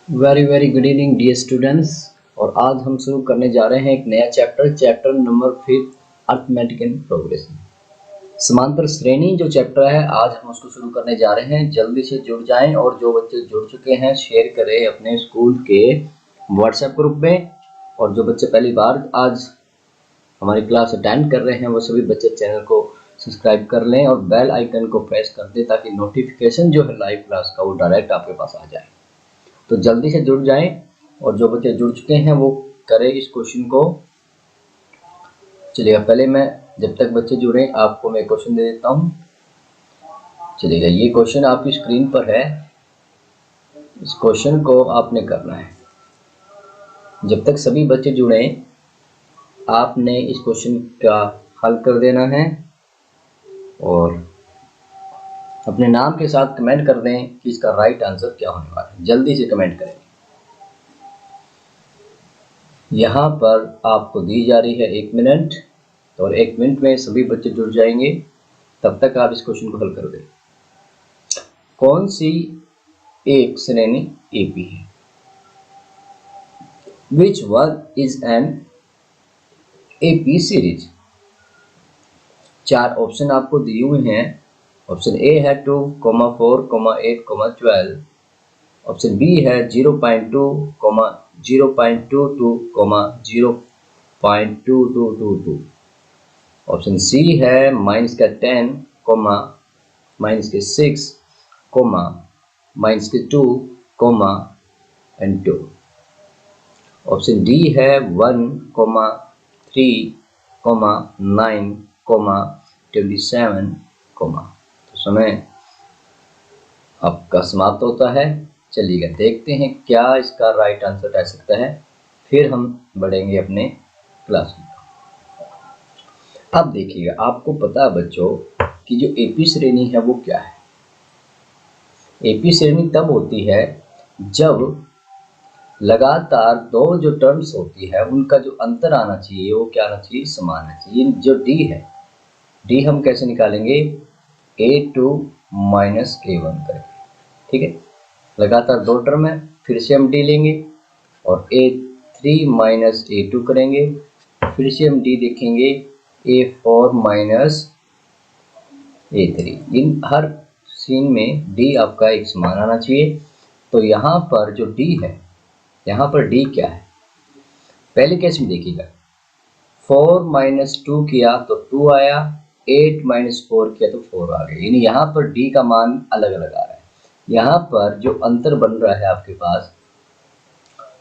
Very very good evening dear students. और आज हम शुरू करने जा रहे हैं एक नया chapter number 5 arithmetic and progression. समांतर श्रेणी जो चैप्टर है आज हम उसको शुरू करने जा रहे हैं। जल्दी से जुड़ जाएं और जो बच्चे जुड़ चुके हैं शेयर करें अपने स्कूल के व्हाट्सएप ग्रुप में। और जो बच्चे पहली बार आज हमारी क्लास अटेंड कर रहे हैं वो सभी बच्चे चैनल को सब्सक्राइब कर लें और बेल आइकन को प्रेस कर दें ताकि नोटिफिकेशन जो है लाइव क्लास का वो डायरेक्ट आपके पास आ जाए। तो जल्दी से जुड़ जाएं और जो बच्चे जुड़ चुके हैं वो करें इस क्वेश्चन को। चलिएगा, पहले मैं जब तक बच्चे जुड़े आपको मैं क्वेश्चन दे देता हूं। चलिएगा, ये क्वेश्चन आपकी स्क्रीन पर है। इस क्वेश्चन को आपने करना है। जब तक सभी बच्चे जुड़े आपने इस क्वेश्चन का हल कर देना है और अपने नाम के साथ कमेंट कर दें कि इसका राइट आंसर क्या होने वाला है। जल्दी से कमेंट करें। यहाँ पर आपको दी जा रही है 1 मिनट और 1 मिनट में सभी बच्चे जुड़ जाएंगे। तब तक आप इस क्वेश्चन को हल कर दें। कौन सी एक श्रेणी एपी है? Which one is an AP series? 4 option आपको दिए हुए हैं। ऑप्शन ए है 2, 4, 8, 12। ऑप्शन बी है 0.2, 0.22, 0.2222। ऑप्शन सी है -10, -6, -2, एंड 2। ऑप्शन डी है 1, 3, 9, 27, तो समय आपका समाप्त होता है। चलिएगा, देखते हैं क्या इसका राइट आंसर रह सकता है, फिर हम बढ़ेंगे अपने क्लास में। अब देखिएगा, आपको पता है बच्चों कि जो एपी श्रेणी है वो क्या है। एपी श्रेणी तब होती है जब लगातार 2 जो टर्म्स होती है उनका जो अंतर आना चाहिए वो क्या आना चाहिए, समान आना चाहिए। जो डी है, डी हम कैसे निकालेंगे, A2 माइनस A1 करके। ठीक है, लगातार 2 टर्म है, फिर से हम डी लेंगे और A3 माइनस A2 करेंगे। फिर से हम डी देखेंगे A4 माइनस A3। इन हर सीन में डी आपका एक समान आना चाहिए। तो यहाँ पर जो डी है, यहाँ पर डी क्या है, पहले केस में देखिएगा 4 माइनस 2 किया तो 2 आया, 8 माइनस 4 किया तो 4 आ गया। यानी यहाँ पर डी का मान अलग अलग आ रहा है। यहाँ पर जो अंतर बन रहा है आपके पास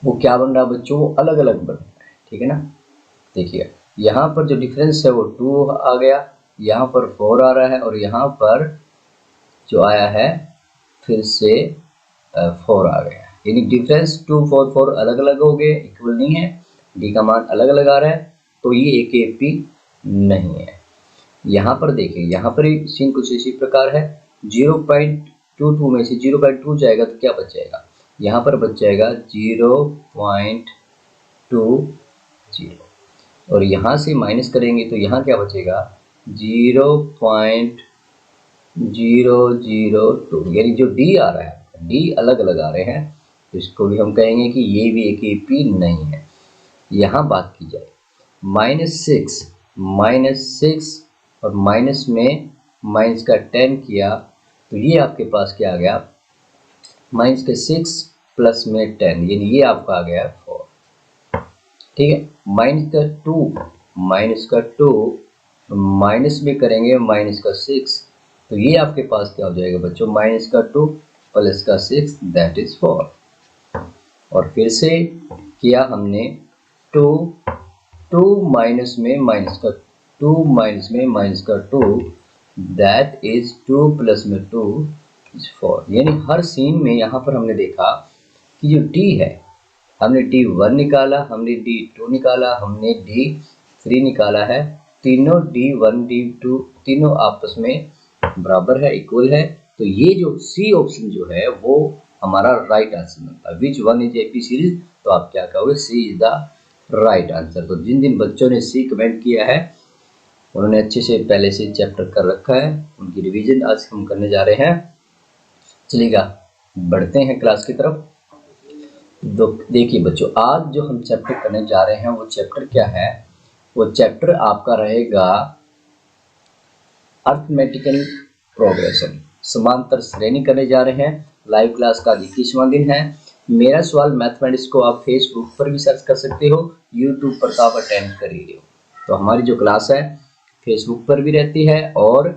वो क्या बन रहा है बच्चों, वो अलग अलग बन रहा है। ठीक है ना, देखिए यहाँ पर जो डिफरेंस है वो 2 आ गया, यहाँ पर 4 आ रहा है और यहाँ पर जो आया है फिर से 4 आ गया। यानी डिफरेंस 2, 4, 4 अलग अलग हो गए, इक्वल नहीं है। डी का मान अलग अलग आ रहा है, तो ये एक एपी नहीं है। यहाँ पर देखिए, यहाँ पर सीन कुछ इसी प्रकार है। 0.22 में से 0.2 जाएगा तो क्या बच जाएगा, यहाँ पर बच जाएगा 0.20 और यहाँ से माइनस करेंगे तो यहाँ क्या बचेगा 0.002। यानी जो डी आ रहा है, डी अलग अलग आ रहे हैं, तो इसको भी हम कहेंगे कि ये भी एक एपी नहीं है। यहाँ बात की जाए -6 और माइनस में माइनस का 10 किया तो ये आपके पास क्या आ गया, -6 प्लस में 10, यानी ये आपका आ गया 4। ठीक है, -2 माइनस में करेंगे -6 तो ये आपके पास क्या हो जाएगा बच्चों, -2 प्लस का 6 दैट इज 4। और फिर से किया हमने 2 माइनस में -2 दैट इज 2 प्लस में 2 इज 4। यानी हर सीन में यहाँ पर हमने देखा कि जो डी है, हमने D1 निकाला, हमने D2 निकाला, हमने D3 निकाला है। तीनों D1 D2 तीनों आपस में बराबर है, इक्वल है। तो ये जो सी ऑप्शन जो है वो हमारा राइट आंसर बनता है। Which one is AP series, तो आप क्या कहोगे, सी इज द राइट आंसर। तो जिन जिन बच्चों ने सी कमेंट किया है उन्होंने अच्छे से पहले से चैप्टर कर रखा है, उनकी रिवीजन आज हम करने जा रहे हैं। चलिएगा, बढ़ते हैं क्लास की तरफ। देखिए बच्चों, आज जो हम चैप्टर करने जा रहे हैं वो चैप्टर क्या है? वो चैप्टर आपका रहेगा अर्थमेटिकल प्रोग्रेशन, समांतर श्रेणी करने जा रहे हैं। लाइव क्लास का 21वां दिन है। मेरा सवाल मैथमेटिक्स को आप फेसबुक पर भी सर्च कर सकते हो, यूट्यूब पर तो आप अटेंड कर ही रहे हो। तो हमारी जो क्लास है फेसबुक पर भी रहती है और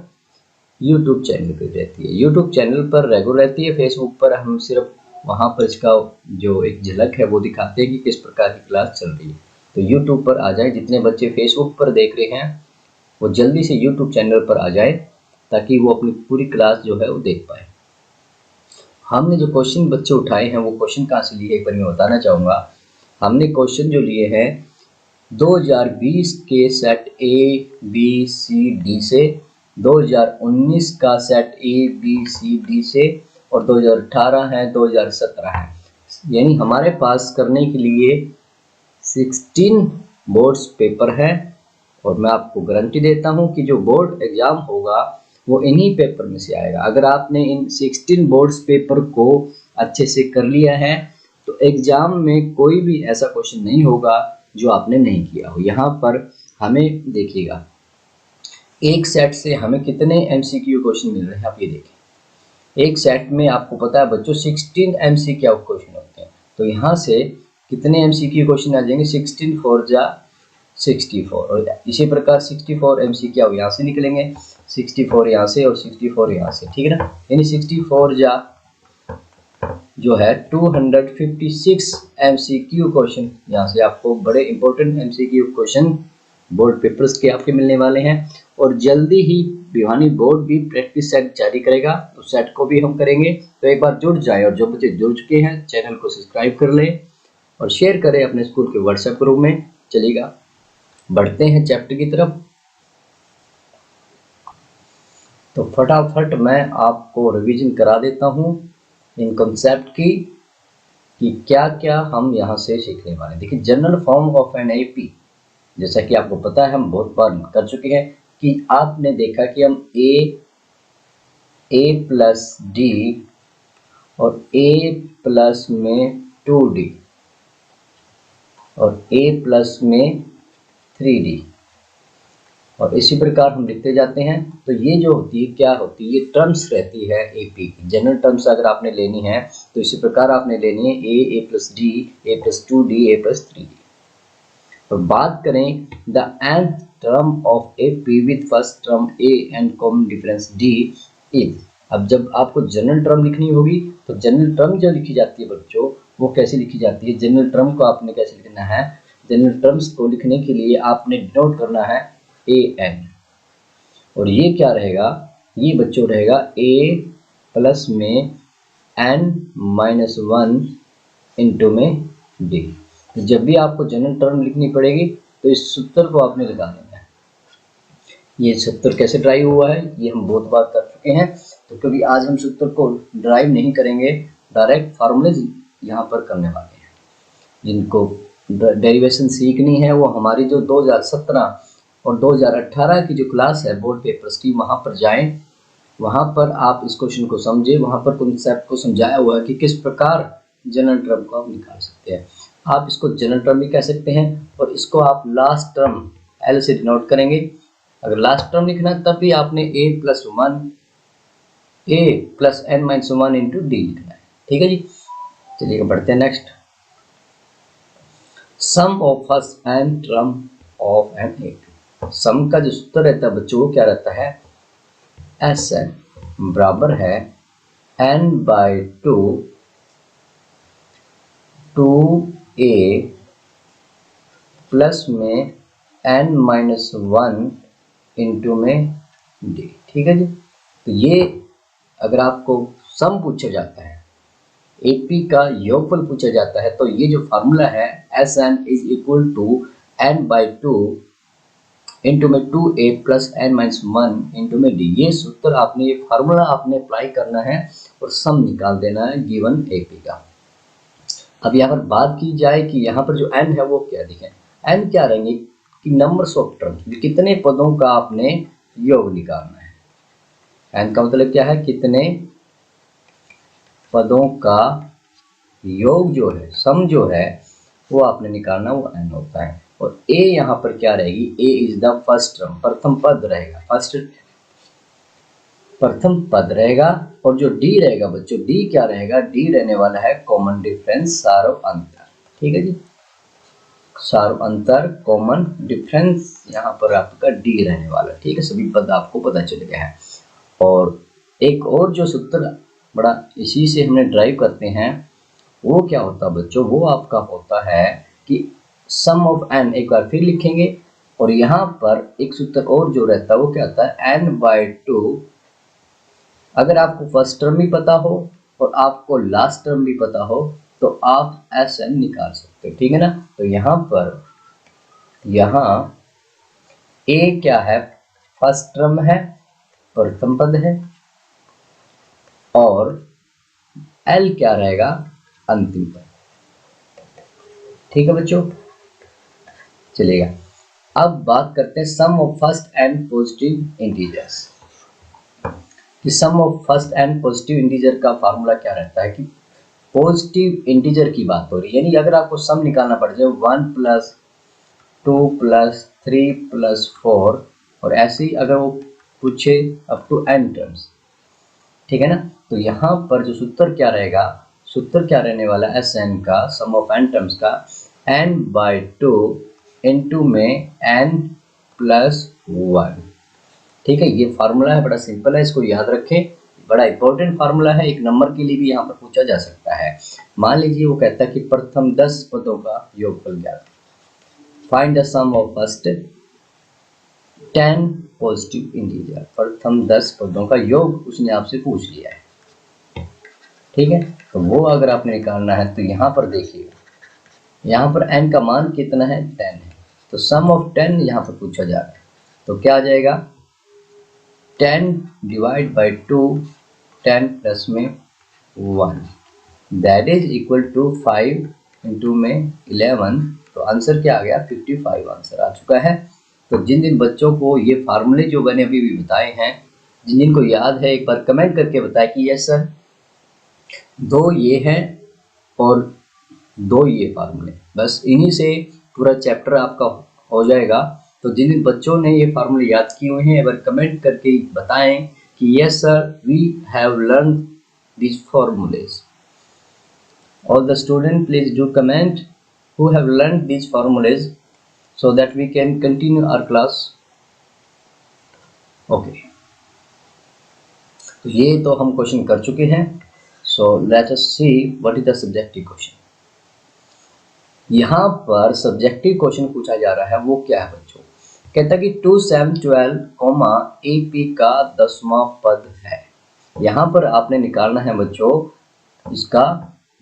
यूट्यूब चैनल पर रहती है। यूट्यूब चैनल पर रेगुलर रहती है, फेसबुक पर हम सिर्फ वहाँ पर इसका जो एक झलक है वो दिखाते हैं कि किस प्रकार की क्लास चल रही है। तो यूट्यूब पर आ जाए, जितने बच्चे फेसबुक पर देख रहे हैं वो जल्दी से यूट्यूब चैनल पर आ जाए ताकि वो अपनी पूरी क्लास जो है वो देख पाए। हमने जो क्वेश्चन बच्चे उठाए हैं वो क्वेश्चन कहाँ से लिए एक बार मैं बताना चाहूँगा। हमने क्वेश्चन जो लिए हैं 2020 के set A B C D से, 2019 का set A B C D से और 2018 है, 2017 है। यानी हमारे पास करने के लिए 16 बोर्ड्स पेपर है और मैं आपको गारंटी देता हूं कि जो बोर्ड एग्जाम होगा वो इन्हीं पेपर में से आएगा। अगर आपने इन 16 बोर्ड्स पेपर को अच्छे से कर लिया है तो एग्जाम में कोई भी ऐसा क्वेश्चन नहीं होगा जो आपने नहीं किया हो। यहाँ पर हमें देखिएगा, एक सेट से हमें कितने एमसीक्यू क्वेश्चन मिल रहे हैं, आप ये देखें। एक सेट में आपको पता है बच्चों 16 एमसीक्यू क्वेश्चन होते हैं। तो यहाँ से कितने एमसीक्यू क्वेश्चन आ जाएंगे? 16 4 जा 64 और इसी प्रकार 64 एमसीक्यू यहाँ से निकलेंगे, 64 यहाँ से और 64 यहाँ से, ठीक है ना। यानी 64 जा जो है 256 एमसीक्यू क्वेश्चन यहाँ से आपको बड़े important MCQ question board papers के आपके मिलने वाले हैं। और जल्दी ही भिवानी बोर्ड भी प्रैक्टिस सेट जारी करेगा, उस सेट को भी हम करेंगे। तो एक बार जुड़ जाए और जो बच्चे जुड़ चुके हैं चैनल को सब्सक्राइब कर लें और शेयर करें अपने स्कूल के व्हाट्सएप ग्रुप में। चलिएगा बढ़ते हैं चैप्टर की तरफ। तो फटाफट मैं आपको रिवीजन करा देता हूं इन कॉन्सेप्ट की कि क्या क्या हम यहां से सीखने वाले हैं। देखिए, general form of N AP, जैसा कि आपको पता है हम बहुत बार कर चुके हैं कि आपने देखा कि हम ए प्लस डी और ए प्लस में 2d और a प्लस में 3d और इसी प्रकार हम लिखते जाते हैं। तो ये जो होती है क्या होती है, ये टर्म्स रहती है एपी की। जनरल टर्म्स अगर आपने लेनी है तो इसी प्रकार आपने लेनी है ए प्लस डी, ए प्लस 2d, ए प्लस 3d। तो बात करें the nth term of AP with first term A and common difference D is. अब जब आपको जनरल टर्म लिखनी होगी तो जनरल टर्म जो लिखी जाती है बच्चों वो कैसे लिखी जाती है? जनरल टर्म को आपने कैसे लिखना है? जनरल टर्म्स को लिखने के लिए आपने डिनोट करना है ए एन, और ये क्या रहेगा? ये बच्चों रहेगा ए प्लस में एन माइनस 1 इंटू में डी। तो जब भी आपको जनरल टर्म लिखनी पड़ेगी तो इस सूत्र को आपने लगा देना है। ये सूत्र कैसे ड्राइव हुआ है ये हम बहुत बार कर चुके हैं, तो क्योंकि आज हम सूत्र को ड्राइव नहीं करेंगे, डायरेक्ट फार्मूले यहाँ पर करने वाले हैं। जिनको डेरिवेशन सीखनी है वो हमारी जो 2017 और 2018 की जो क्लास है बोर्ड पेपर्स की, वहाँ पर जाएं, वहाँ पर आप इस क्वेश्चन को समझें। वहाँ पर कॉन्सेप्ट को समझाया हुआ है कि किस प्रकार जनरल टर्म को आप निकाल सकते हैं। आप इसको जनरल टर्म भी कह सकते हैं और इसको आप लास्ट टर्म एल से डिनोट करेंगे। अगर लास्ट टर्म लिखना है तब भी आपने A plus N minus 1 into D लिखना है, ठीक है जी। चलिए बढ़ते हैं next. Sum of first N term of N AP. Sum का जो सूत्र रहता है बच्चों वो क्या रहता है? एस एन बराबर है एन बाई 2 ए प्लस में एन माइनस 1 इंटू में डी, ठीक है जी। तो ये अगर आपको सम पूछा जाता है, एपी का योगफल पूछा जाता है, तो ये जो फार्मूला है S N is equal to N by 2 into में 2a plus N minus 1 into में डी। ये सूत्र आपने, ये फार्मूला आपने अप्लाई करना है और सम निकाल देना है गिवन एपी का। अब यहाँ पर बात की जाए कि यहाँ पर जो n है वो क्या दिखे, n क्या रहेंगे कि नंबर्स ऑफ टर्म्स, कितने पदों का आपने योग निकालना है। n का मतलब क्या है? कितने पदों का योग जो है, सम जो है वो आपने निकालना, वो n होता है। और a यहाँ पर क्या रहेगी, a is the first term, प्रथम पद रहेगा, प्रथम पद रहेगा। और जो d रहेगा बच्चों, d क्या रहेगा, d रहने वाला है कॉमन डिफरेंस, सार्व अंतर। ठीक है जी, सार्व अंतर, कॉमन डिफरेंस, यहाँ पर आपका d रहने वाला। ठीक है, सभी पद आपको पता चल गया है। और एक और जो सूत्र बड़ा इसी से हमने ड्राइव करते हैं, वो क्या होता है बच्चों, वो आपका होता है कि सम ऑफ n, एक बार फिर लिखेंगे। और यहाँ पर एक सूत्र और जो रहता है वो क्या होता है, n/2। अगर आपको फर्स्ट टर्म भी पता हो और आपको लास्ट टर्म भी पता हो तो आप Sn निकाल सकते हो। ठीक है ना। तो यहाँ पर, यहाँ a क्या है, फर्स्ट टर्म है, प्रथम पद है, और l क्या रहेगा, अंतिम पद। ठीक है बच्चों, चलेगा। अब बात करते हैं sum of first n positive integers. कि sum of first n positive integer का फार्मूला क्या रहता है, कि पॉजिटिव इंटीजर की बात हो रही है, यानी अगर आपको सम निकालना पड़ जाए 1 + 2 + 3 + 4, और ऐसे ही अगर वो पूछे अप टू n टर्म्स, ठीक है ना। तो यहाँ पर जो सूत्र क्या रहेगा, सूत्र क्या रहने वाला है, Sn का, सम ऑफ n टर्म्स का, n/2 इनटू में n+1। ठीक है, ये फार्मूला है, बड़ा सिंपल है, इसको याद रखें, बड़ा इंपॉर्टेंट फार्मूला है, एक नंबर के लिए भी यहाँ पर पूछा जा सकता है। मान लीजिए वो कहता है कि प्रथम 10 पदों का योगफल ज्ञात, find the sum of first 10 positive integer. प्रथम 10 पदों का योग उसने आपसे पूछ लिया है। ठीक है, तो वो अगर आपने निकालना है तो यहाँ पर देखिएगा, यहाँ पर n का मान कितना है, 10 है, तो सम ऑफ 10 यहाँ पर पूछा जा रहा है। तो क्या आ जाएगा, 10 डिवाइड बाई 2, 10 प्लस में 1, that is equal to 5 into में 11। तो आंसर क्या आ गया, 55 आंसर आ चुका है। तो जिन जिन बच्चों को ये फार्मूले जो मैंने अभी भी बताए हैं, जिन जिन को याद है, एक बार कमेंट करके बताएं कि यस सर, 2 ये हैं और 2 ये फार्मूले, बस इन्हीं से पूरा चैप्टर आपका हो जाएगा। तो जिन जिन बच्चों ने ये फार्मूले याद किए हुए हैं, अगर कमेंट करके बताएं कि yes sir we have learn this formulas. All the students please do comment who have learned these formulas so that we can continue our class. Okay, तो ये तो हम क्वेश्चन कर चुके हैं। So let us see what is the subjective question. यहाँ पर subjective question पूछा जा रहा है, वो क्या है बच्चों, कहता है कि 2, 7, 12, AP का 10वां पद है। यहाँ पर आपने निकालना है बच्चों इसका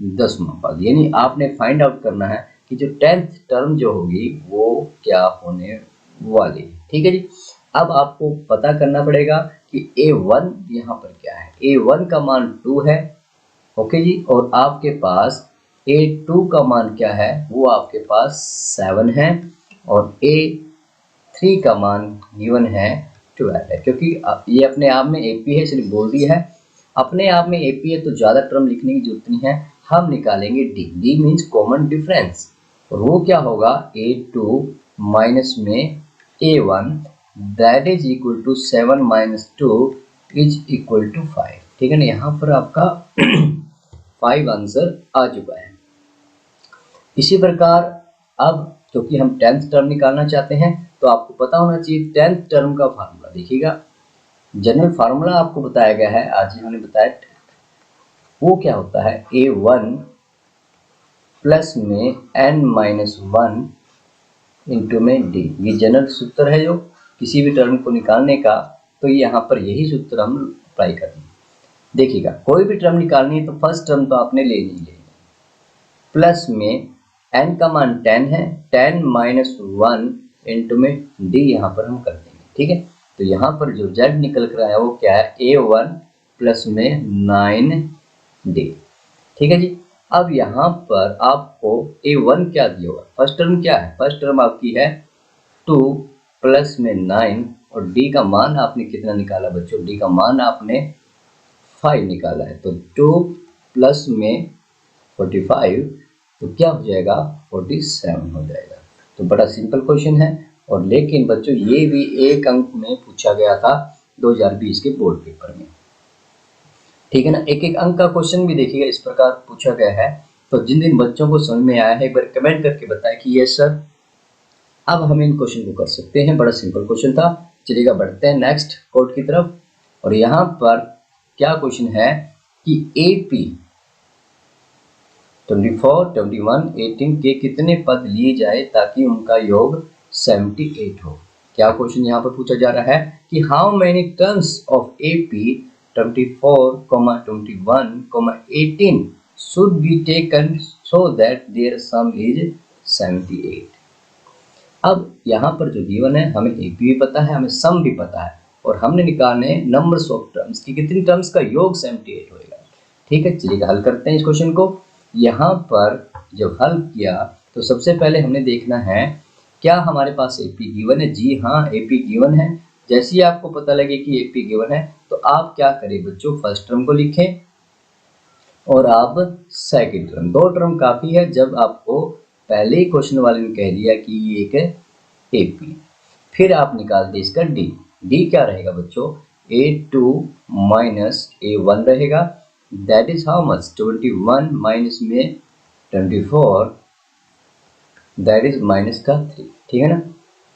10वां पद, यानी आपने फाइंड आउट करना है कि जो 10th टर्म जो होगी वो क्या होने वाली। ठीक है जी। अब आपको पता करना पड़ेगा कि A1 यहाँ पर क्या है, A1 का मान 2 है, ओके जी, और आपके पास A2 का मान क्या है, वो आपके पास 7 है, और A3 का मान गिवन है 12 है। क्योंकि ये अपने आप में AP है इसलिए बोल दिया है, अपने आप में AP है तो ज़्यादा टर्म लिखने की जरूरत नहीं है, हम निकालेंगे D मीन्स कॉमन डिफरेंस, और वो क्या होगा, A2 माइनस में A1 that is equal to 7 minus 2 is equal to 5। ठीक है ना, यहाँ पर आपका 5 आंसर आ चुका है। इसी प्रकार अब क्योंकि हम 10th टर्म निकालना चाहते हैं तो आपको पता होना चाहिए 10th टर्म का फार्मूला। देखिएगा, जनरल फार्मूला आपको बताया गया है, आज ही हमने बताया, वो क्या होता है, A1 प्लस में n-1 इंटू में D। ये जनरल सूत्र है जो किसी भी टर्म को निकालने का, तो यहाँ पर यही सूत्र हम अप्लाई करेंगे। देखिएगा, कोई भी टर्म निकालनी है तो फर्स्ट टर्म तो आपने ले ली, प्लस में n का मान 10 है, 10 माइनस 1 इंटू में D यहाँ पर हम कर देंगे। ठीक है, तो यहाँ पर जो z निकल कर आया वो क्या है, A1 प्लस में 9D। ठीक है जी। अब यहाँ पर आपको A1 क्या दिया होगा, फर्स्ट टर्म क्या है, फर्स्ट टर्म आपकी है 2 प्लस में 9, और D का मान आपने कितना निकाला बच्चों, D का मान आपने 5 निकाला है, तो 2 प्लस में 45, तो क्या हो जाएगा 47 हो जाएगा। तो बड़ा सिंपल क्वेश्चन है, और लेकिन बच्चों ये भी एक अंक में पूछा गया था 2020 के बोर्ड पेपर में, ठीक है ना। एक एक अंक का क्वेश्चन भी देखिएगा इस प्रकार पूछा गया है। तो जिन जिन बच्चों को समझ में आया है एक बार कमेंट करके बताएं कि यस सर। अब हम इन क्वेश्चन को कर सकते हैं, बड़ा सिंपल क्वेश्चन था। चलिएगा बढ़ते हैं नेक्स्ट कोड की तरफ। और यहाँ पर क्या क्वेश्चन है कि AP 24, 21, 18 के कितने पद लिए जाए ताकि उनका योग 78 हो। क्या क्वेश्चन यहाँ पर पूछा जा रहा है कि how many terms of AP 24, 21, 18 should be taken so that their sum is 78। अब यहाँ पर जो गिवन है हमें AP भी पता है, हमें सम भी पता है, और हमने निकालने नंबर्स ऑफ टर्म्स की कितनी टर्म्स का योग 78 होएगा। ठीक है, चलिए हल करते हैं इस क्वेश्चन को। यहाँ पर जब हल किया तो सबसे पहले हमने देखना है क्या हमारे पास AP गिवन है। जी हाँ, AP गिवन है। जैसे ही आपको पता लगे कि AP गिवन है तो आप क्या करें बच्चों, फर्स्ट टर्म को लिखें और आप सेकंड टर्म, दो टर्म काफ़ी है जब आपको पहले ही क्वेश्चन वाले ने कह दिया कि ये एक AP। फिर आप निकाल दे इसका D क्या रहेगा बच्चों, A2 माइनस A1 रहेगा, that is how much 21 minus में 24, दैट इज माइनस का 3। ठीक है ना,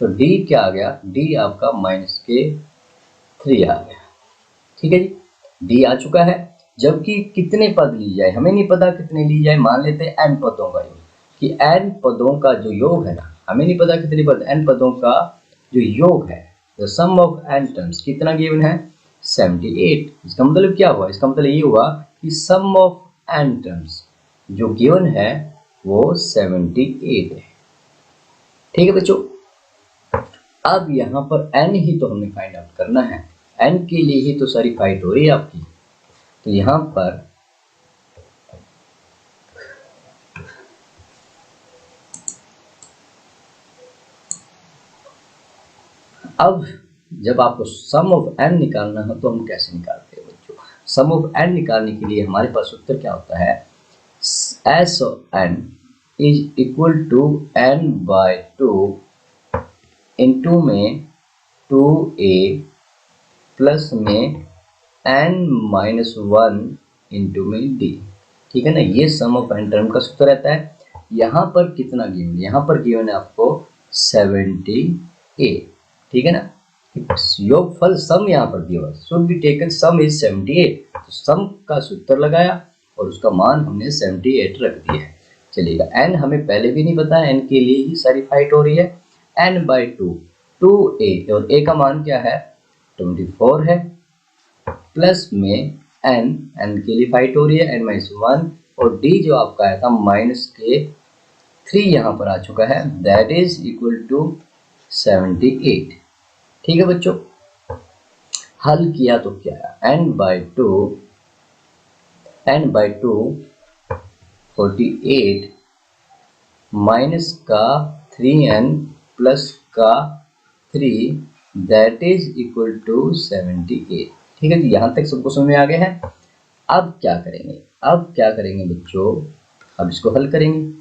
तो D क्या आ गया, D आपका माइनस के 3 आ गया। ठीक है जी, D आ चुका है। जबकि कितने पद ली जाए हमें नहीं पता, कितने ली जाए, मान लेते हैं n पदों का योग, कि n पदों का जो योग है ना, हमें नहीं पता कितने पद, n पदों का जो योग है, the sum of n terms कितना गिवन है 78। इसका मतलब क्या हुआ, इसका मतलब ये हुआ कि सम ऑफ n टर्म्स जो गिवन है वो 78 है। ठीक है बच्चों, अब यहाँ पर n ही तो हमें फाइंड आउट करना है, n के लिए ही तो सारी फाइट हो रही है आपकी। तो यहाँ पर अब जब आपको सम ऑफ n निकालना हो तो हम कैसे निकालते हैं बच्चों, सम ऑफ n निकालने के लिए हमारे पास उत्तर क्या होता है, S of n is equal to n/2 into में 2a प्लस में n-1 इंटू में d। ठीक है ना, ये सम ऑफ n टर्म का सूत्र रहता है। यहाँ पर कितना गिवन है, यहाँ पर गिवन है आपको 78। ठीक है ना, योगफल सम यहाँ पर दिया हुआ, should be taken some is 78, तो सम का सूत्र लगाया और उसका मान हमने 78 रख दिया है। चलिएगा, n हमें पहले भी नहीं पता, n के लिए ही सारी फाइट हो रही है। n/2 2a, और a का मान क्या है 24 है, प्लस में n के लिए फाइट हो रही है n-1, और d जो आपका आया था माइनस के 3 यहाँ पर आ चुका है, दैट इज इक्वल टू 78। ठीक है बच्चों, हल किया तो क्या है, n/2 48 माइनस का 3n प्लस का 3, दैट इज इक्वल टू 78। ठीक है जी, यहाँ तक सबको समझ में आ गया है। अब क्या करेंगे, अब क्या करेंगे बच्चों, अब इसको हल करेंगे।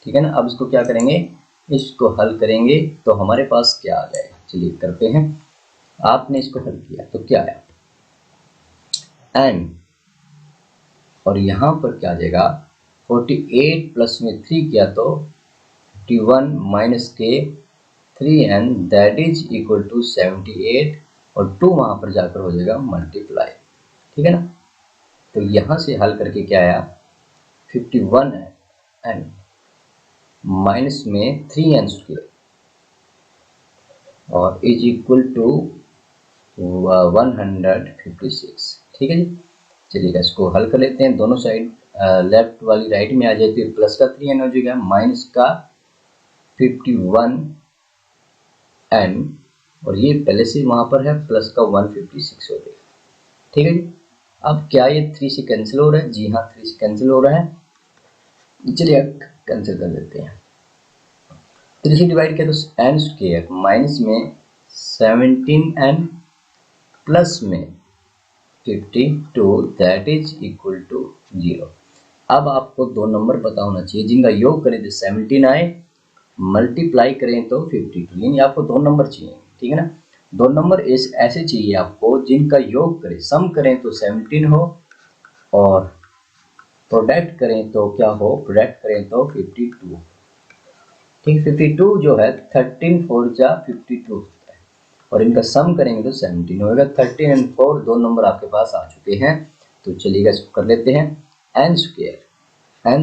ठीक है ना, अब इसको क्या करेंगे, इसको हल करेंगे तो हमारे पास क्या आ जाएगा, चलिए करते हैं। आपने इसको हल किया तो क्या आया, n, और यहाँ पर क्या आ जाएगा 48 प्लस में 3 किया तो 51 माइनस के 3n, that is equal to 78, और 2 वहाँ पर जाकर हो जाएगा मल्टीप्लाई। ठीक है ना, तो यहाँ से हल करके क्या आया 51 है n माइनस में 3n स्क्वायर और इज इक्वल टू 156। ठीक है जी, चलिएगा इसको हल कर लेते हैं। दोनों साइड लेफ्ट वाली राइट में आ जाए तो प्लस का 3n हो जाएगा, माइनस का 51n, और ये पहले से वहाँ पर है प्लस का 156 हो जाएगा। ठीक है जी, अब क्या ये 3 से कैंसिल हो रहा है, जी हाँ 3 से कैंसिल हो रहा है, चलिए कैंसिल कर लेते हैं। 3 से डिवाइड किया तो n स्क्वायर माइनस में 17n प्लस में 52, दैट इज इक्वल टू 0। अब आपको दो नंबर पता होना चाहिए जिनका योग करें तो 17 आए, मल्टीप्लाई करें तो 52, यानी आपको दो नंबर चाहिए, ठीक है ना। दो नंबर ऐसे चाहिए आपको जिनका योग करें, सम करें तो 17 हो और प्रोडक्ट करें तो क्या हो, प्रोडक्ट करें तो 52, ठीक। 52 जो है 13 4 जा 52 होता है और इनका सम करेंगे तो 17 होगा। 13 एंड 4 दो नंबर आपके पास आ चुके हैं, तो चलिएगा इसको कर लेते हैं। एन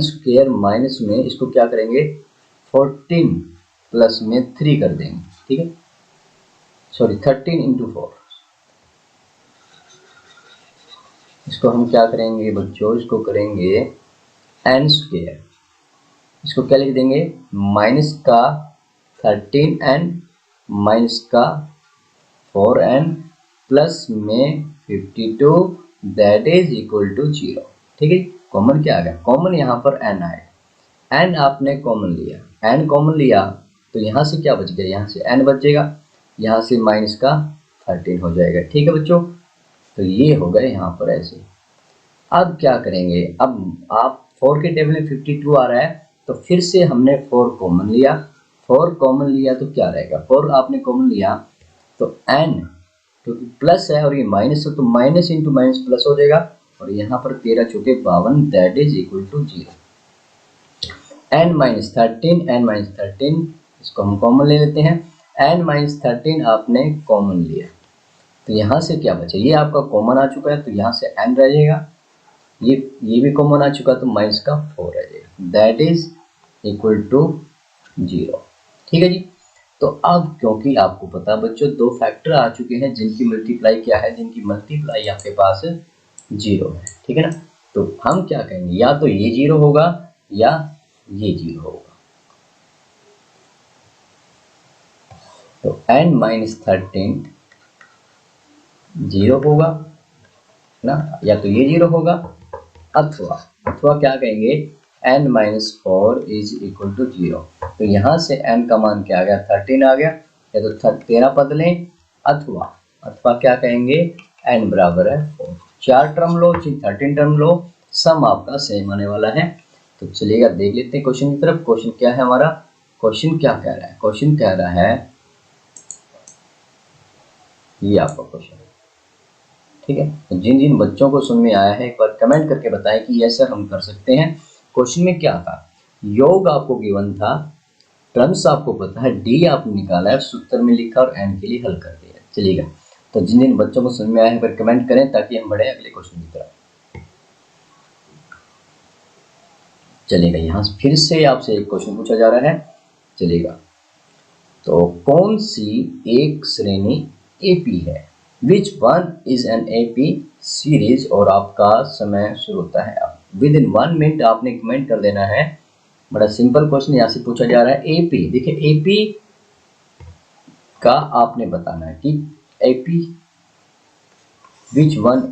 स्क्वायर माइनस में इसको क्या करेंगे, 14 प्लस में 3 कर देंगे, ठीक है, सॉरी 13 इंटू 4। इसको हम क्या करेंगे बच्चों, इसको करेंगे एन स्क्वायर, इसको क्या लिख देंगे, माइनस का 13 एन माइनस का 4n प्लस में 52 दैट इज इक्वल टू 0, ठीक है। कॉमन क्या आ गया, कॉमन यहाँ पर n आएगा, n आपने कॉमन लिया, n कॉमन लिया तो यहाँ से क्या बच गया, यहाँ से n बच जाएगा, यहाँ से माइनस का 13 हो जाएगा, ठीक है बच्चों। तो ये हो गए यहाँ पर ऐसे। अब क्या करेंगे, अब आप 4 के टेबल में 52 आ रहा है तो फिर से हमने 4 कॉमन लिया, 4 कॉमन लिया तो क्या रहेगा, 4 आपने कॉमन लिया तो n क्योंकि प्लस है और ये माइनस है तो माइनस इंटू माइनस प्लस हो जाएगा और यहाँ पर 13 चौके 52 that is equal to 0। n minus 13 इसको हम कॉमन ले लेते हैं, n माइनस 13 आपने कॉमन लिया तो यहाँ से क्या बचा, ये आपका कॉमन आ चुका है तो यहाँ से n रह जाएगा, ये भी कॉमन आ चुका तो माइनस का 4 रह जाएगा दैट इज इक्वल टू 0, ठीक है जी। तो अब क्योंकि आपको पता बच्चों दो फैक्टर आ चुके हैं जिनकी मल्टीप्लाई क्या है, जिनकी मल्टीप्लाई आपके पास 0 है, ठीक है ना। तो हम क्या कहेंगे, या तो ये 0 होगा या ये 0 होगा। तो n माइनस 13 0 होगा ना, या तो ये 0 होगा अथवा क्या कहेंगे, n minus 4 is equal to 0। तो यहाँ से n का मान क्या आ गया, 13 आ गया, या तो 13 पद लें अथवा क्या कहेंगे, n बराबर है 4। 4 टर्म लो 13 टर्म लो, सम आपका सेम आने वाला है। तो चलिएगा देख लेते हैं क्वेश्चन की तरफ। क्वेश्चन क्या है हमारा, क्वेश्चन क्या कह रहा है, क्वेश्चन कह रहा है ये आपका क्वेश्चन, ठीक है। तो जिन जिन बच्चों को समझ में आया है एक बार कमेंट करके बताएं कि यस सर हम कर सकते हैं। क्वेश्चन में क्या था, योग आपको गिवन था, टर्म्स आपको पता है, डी आपने निकाला है, सूत्र में लिखा और एन के लिए हल कर दिया, चलिएगा। तो जिन जिन बच्चों को समझ में आया है पर कमेंट करें ताकि हम बढ़े अगले क्वेश्चन की तरफ। चलिएगा यहाँ फिर से आपसे एक क्वेश्चन पूछा जा रहा है, चलिएगा। तो कौन सी एक श्रेणी एपी है, which one is an AP series, और आपका समय शुरू होता है अब विद इन 1 मिनट आपने कमेंट कर देना है। बड़ा सिंपल क्वेश्चन यहाँ से पूछा जा रहा है, एपी देखिए, एपी का आपने बताना है कि AP which one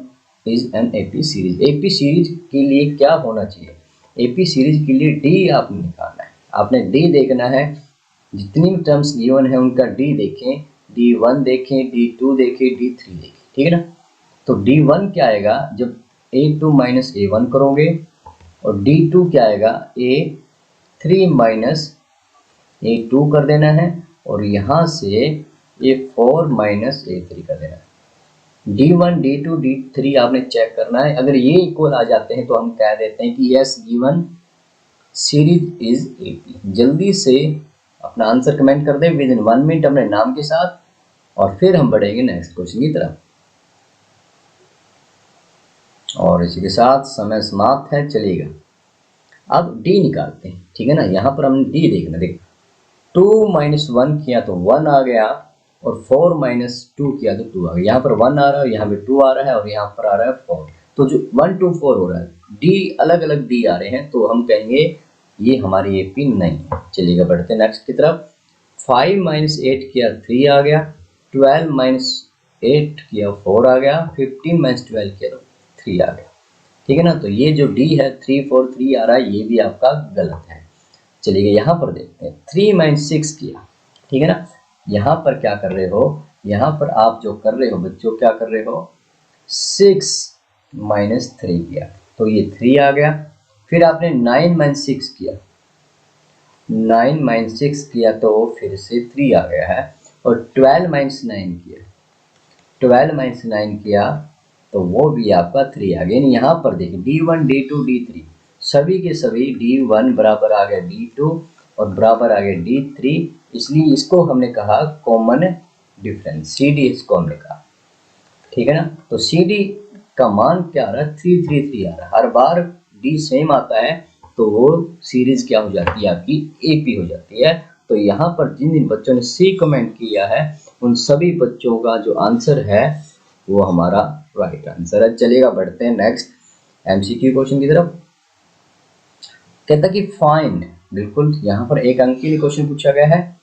is an AP series, AP series के लिए क्या होना चाहिए, एपी सीरीज के लिए डी आपने निकालना है, आपने डी देखना है, जितनी भी टर्म्स गिवन है उनका डी देखें, D1 देखें, D2 देखें, D3 देखें, ठीक है ना। तो D1 क्या आएगा, जब A2 माइनस A1 करोगे, और D2 क्या आएगा, A3 माइनस A2 कर देना है, और यहाँ से A4 माइनस A3 कर देना है। D1 D2 D3 आपने चेक करना है, अगर ये इक्वल आ जाते हैं तो हम कह देते हैं कि yes given series is AP. जल्दी से अपना आंसर कमेंट कर दें विद इन 1 मिनट अपने नाम के साथ, और फिर हम बढ़ेंगे नेक्स्ट क्वेश्चन की तरफ। और इसी के साथ समय समाप्त है, चलिएगा अब डी निकालते हैं, ठीक है ना। यहाँ पर हमने डी देखना, देख 2 माइनस 1 किया तो 1 आ गया, और 4 माइनस 2 किया तो 2 आ गया। यहाँ पर 1 आ रहा है, यहाँ पे 2 आ रहा है, और यहाँ पर आ रहा है 4। तो जो 1 2 4 हो रहा है, डी अलग अलग डी आ रहे हैं, तो हम कहेंगे ये हमारी एपी नहीं है। चलिएगा बढ़ते हैं नेक्स्ट की तरफ। 5 माइनस 8 किया 3 आ गया, 12 माइनस 8 किया 4 आ गया, 15 माइनस 12 किया तो 3 आ गया, ठीक है ना। तो ये जो डी है 3 4 3 आ रहा है, ये भी आपका गलत है। चलिए यहाँ पर देखते हैं, 3 माइनस 6 किया, ठीक है ना। यहाँ पर क्या कर रहे हो, यहाँ पर आप जो कर रहे हो बच्चों, क्या कर रहे हो, 6 माइनस 3 किया तो ये 3 आ गया, फिर आपने 9 माइनस 6 किया, 9 माइनस 6 किया तो फिर से 3 आ गया है, और 12 माइनस 9 किया, 12 माइनस 9 किया तो वो भी आपका 3 आ गया। यहाँ पर देखिए D1 D2 D3 सभी के सभी D1 बराबर आ गया D2 और बराबर आ गया D3, इसलिए इसको हमने कहा कॉमन डिफरेंस, CD इसको हमने कहा, ठीक है ना। तो CD का मान क्या आ रहा है, 333 आ रहा है। हर बार D सेम आता है तो वो सीरीज क्या हो जाती है आपकी, AP हो जाती है। तो यहाँ पर जिन जिन बच्चों ने C कमेंट किया है उन सभी बच्चों का जो आंसर है वो हमारा राइट आंसर है। चलिएगा बढ़ते हैं नेक्स्ट MCQ क्वेश्चन की तरफ। कहता कि फाइंड, बिल्कुल यहाँ पर एक अंक के लिए क्वेश्चन पूछा गया है,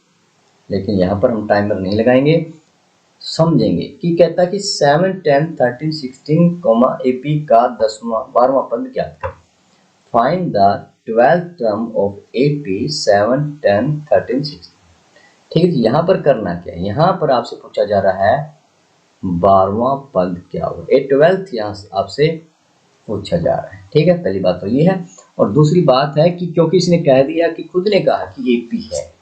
लेकिन यहाँ पर हम टाइमर नहीं लगाएंगे, समझेंगे कि कहता कि 7 10 13 16 AP का 12वां पद ज्ञात करें। Find the 12th term of AP 7 10 13 16। ठीक है, यहाँ पर करना क्या है, यहाँ पर आपसे पूछा जा रहा है 12वां पद क्या होगा, ये 12th यहाँ आपसे पूछा जा रहा है। ठीक है, पहली बात तो ये है। और दूसरी बात है कि क्योंकि इसने कह दिया कि खुद ने कहा कि AP है,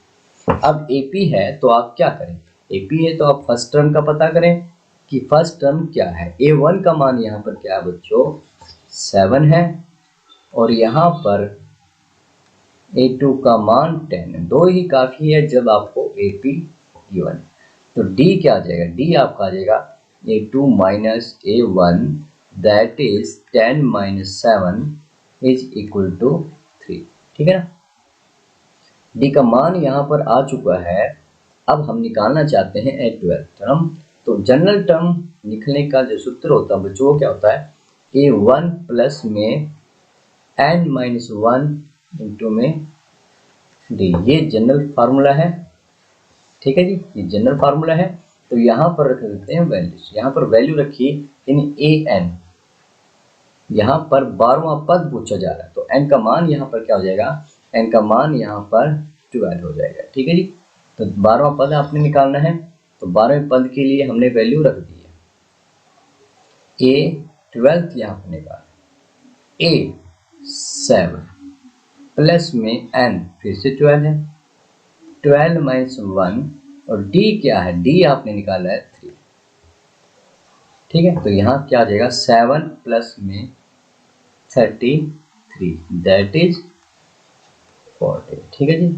अब AP है तो आप क्या करें, AP है तो आप फर्स्ट टर्म का पता करें कि फर्स्ट टर्म क्या है। A1 का मान यहाँ पर क्या है बच्चों, 7 है, और यहाँ पर A2 का मान 10 है। दो ही काफ़ी है जब आपको AP गिवन। तो D क्या आ जाएगा, D आपका आ जाएगा A2 minus A1 that is 10 minus 7 is equal to 3। ठीक है ना, D का मान यहाँ पर आ चुका है। अब हम निकालना चाहते हैं A12 टर्म। तो जनरल टर्म निकलने का जो सूत्र होता है बच्चों वो क्या होता है, A1 प्लस में n माइनस 1 इंटू में D, ये जनरल फार्मूला है। ठीक है जी, ये जनरल फार्मूला है। तो यहाँ पर रख देते हैं वैल्यूज, यहाँ पर वैल्यू रखिए इन AN, यहाँ पर 12वां पद पूछा जा रहा है तो n का मान यहाँ पर क्या हो जाएगा, n का मान यहाँ पर 12 हो जाएगा। ठीक है जी, तो 12वां पद आपने निकालना है, तो 12वें पद के लिए हमने वैल्यू रख दी है A12 यहाँ पर निकाल, A7 प्लस में n फिर से 12 है, 12 माइनस 1, और D क्या है, D आपने निकाला है 3। ठीक है, तो यहाँ क्या आ जाएगा 7 प्लस में 33 दैट इज 40। ठीक है जी,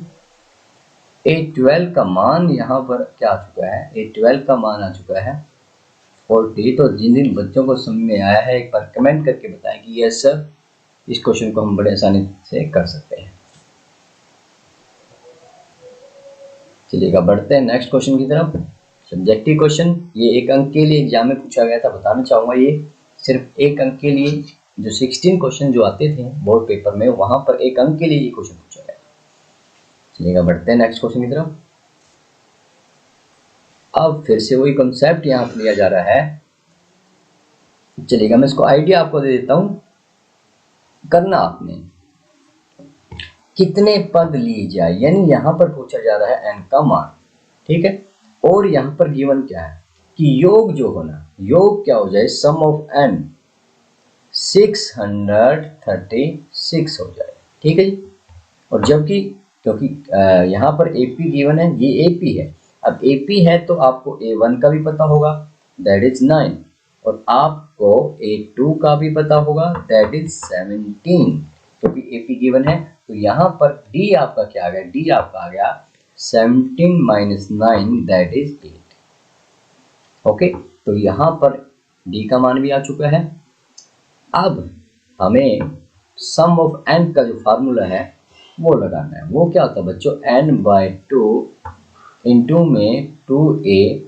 A12 का मान यहाँ पर क्या आ चुका है, A12 का मान आ चुका है 40। तो जिन जिन बच्चों को समझ में आया है एक बार कमेंट करके बताएं कि यस सर, इस क्वेश्चन को हम बड़े आसानी से कर सकते हैं। चलिएगा बढ़ते हैं नेक्स्ट क्वेश्चन की तरफ। सब्जेक्टिव क्वेश्चन, ये एक अंक के लिए एग्जाम में पूछा गया था, बताना चाहूँगा ये सिर्फ एक अंक के लिए, जो 16 क्वेश्चन जो आते थे बोर्ड पेपर में वहाँ पर एक अंक के लिए ये क्वेश्चन पूछा गया। चलिएगा बढ़ते हैं नेक्स्ट क्वेश्चन की तरफ। अब फिर से वही कॉन्सेप्ट यहाँ पर लिया जा रहा है। चलिएगा मैं इसको आइडिया आपको दे देता हूँ। करना आपने कितने पद लिए जाए, यानी यहाँ पर पूछा जा रहा है n का मान। ठीक है, और यहाँ पर गिवन क्या है कि योग जो होना, योग क्या हो जाए, सम ऑफ n 636 हो जाए। ठीक है जी, और जबकि क्योंकि यहाँ पर AP गिवन है, ये AP है, अब AP है तो आपको A1 का भी पता होगा दैट इज 9, और आपको A2 का भी पता होगा दैट इज 17, क्योंकि AP गिवन है। तो यहाँ पर D आपका क्या आ गया, D आपका आ गया 17 माइनस 9 दैट इज 8। ओके, तो यहाँ पर D का मान भी आ चुका है। अब हमें सम ऑफ n का जो फार्मूला है वो लगाना है। वो क्या होता है बच्चों, n/2 इंटू में 2a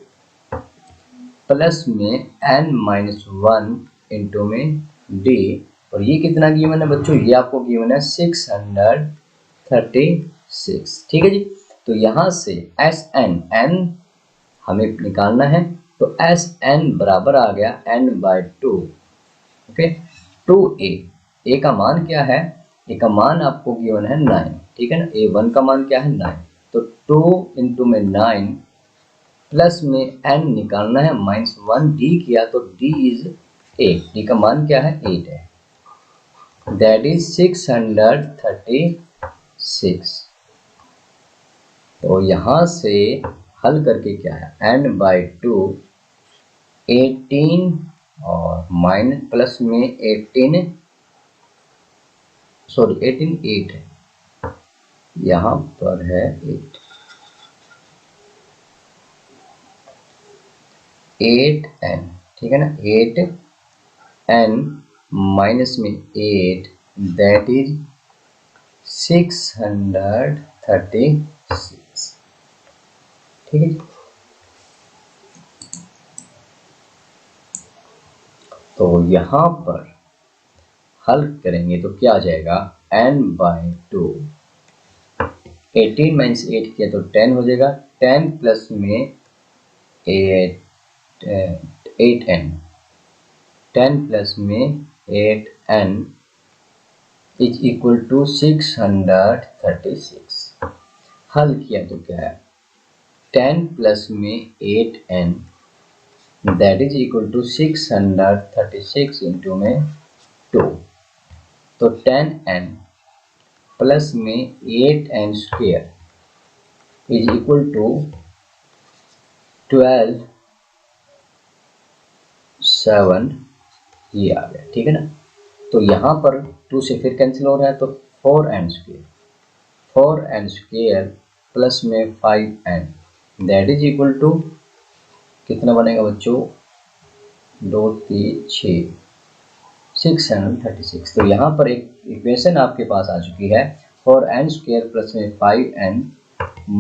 प्लस में n-1 इंटू में d, और ये कितना गिवन है बच्चों, ये आपको गिवन है 636। ठीक है जी, तो यहाँ से Sn n हमें निकालना है, तो Sn बराबर आ गया n/2। ओके, 2a, a का मान क्या है, a का मान आपको गिवन है 9। ठीक है ना, A1 का मान क्या है 9, तो 2 इंटू में 9 प्लस में n निकालना है -1 D किया तो D इज 8, D का मान क्या है 8 है। That is 636। तो यहाँ से हल करके क्या है, n/2 18 और माइनस प्लस में 18 8 है, यहाँ पर है 8n, ठीक है ना, 8n माइनस में 8 दैट इज 636, ठीक है। तो यहाँ पर हल करेंगे तो क्या आ जाएगा, n/2 18 माइनस 8 किया तो 10 हो जाएगा, 10 प्लस में 8n, 10 प्लस में 8n इज इक्वल टू 636। हल किया तो क्या है, 10 प्लस में 8n that is equal to 636 into में 2, तो 10n प्लस में 8n square is equal to 12 7, ये आ गया, ठीक है ना। तो यहाँ पर 2 से फिर कैंसिल हो रहा है, तो 4n स्क्वायर प्लस में 5n that is equal to कितना बनेगा बच्चों, 2 3 6 636। तो यहाँ पर एक इक्वेशन आपके पास आ चुकी है, 4n स्क्वायर प्लस में 5n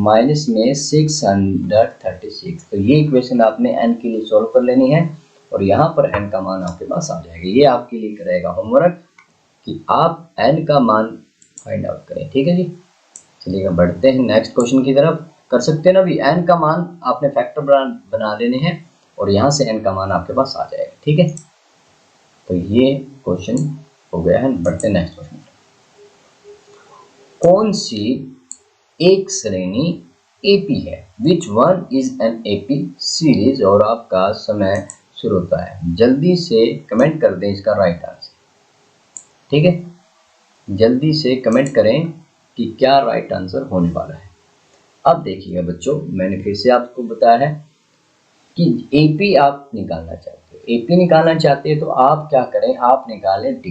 माइनस में 636। तो ये इक्वेशन आपने n के लिए सॉल्व कर लेनी है और यहाँ पर n का मान आपके पास आ जाएगा। ये आपके लिए रहेगा होमवर्क कि आप n का मान फाइंड आउट करें, ठीक है जी। चलिएगा बढ़ते हैं नेक्स्ट क्वेश्चन की तरफ। कर सकते हैं ना भी, n का मान आपने फैक्टर बना लेने हैं और यहाँ से n का मान आपके पास आ जाएगा, ठीक है। तो ये क्वेश्चन हो गया है, बढ़ते हैं नेक्स्ट क्वेश्चन। कौन सी एक श्रेणी एपी है, which one is an AP series, और आपका समय शुरू होता है। जल्दी से कमेंट कर दें इसका राइट आंसर, ठीक है। जल्दी से कमेंट करें कि क्या राइट आंसर होने वाला है। अब देखिएगा बच्चों, मैंने फिर से आपको बताया है कि एपी आप निकालना चाहते हो, एपी निकालना चाहते हैं तो आप क्या करें, आप निकालें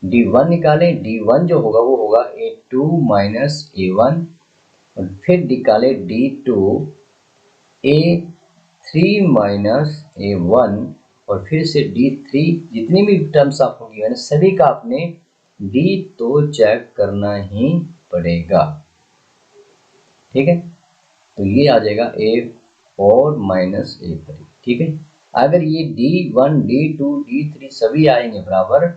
D1 निकालें। D1 जो होगा वो होगा A2 माइनस A1, और फिर निकालें D2 A3 माइनस A1, और फिर से D3। जितनी भी टर्म्स आप होंगी है ना, सभी का आपने D तो चेक करना ही पड़ेगा, ठीक है। तो ये आ जाएगा A4 माइनस A3, ठीक है। अगर ये D1 D2 D3 सभी आएंगे बराबर,